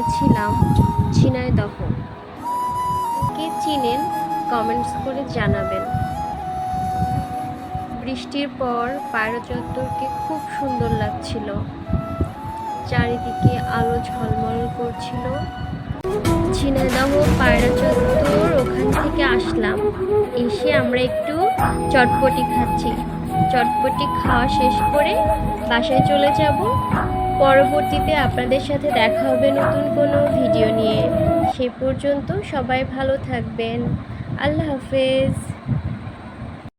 গিয়েছিলাম ঝিনাইদহ। কে চিনেন কমেন্টস করে জানাবেন। বৃষ্টির পর পায়রা চত্বরকে খুব সুন্দর লাগছিল, চারিদিকে আলো ঝলমল করছিল। ঝিনাইদহ পায়রা চত্বর ওখান থেকে আসলাম, এসে আমরা একটু চটপটি খাচ্ছি। চটপটি খাওয়া শেষ করে বাসায় চলে যাব। পরবর্তীতে আপনাদের সাথে দেখা হবে নতুন কোনো ভিডিও নিয়ে। সে পর্যন্ত সবাই ভালো থাকবেন। আল্লাহ হাফেজ।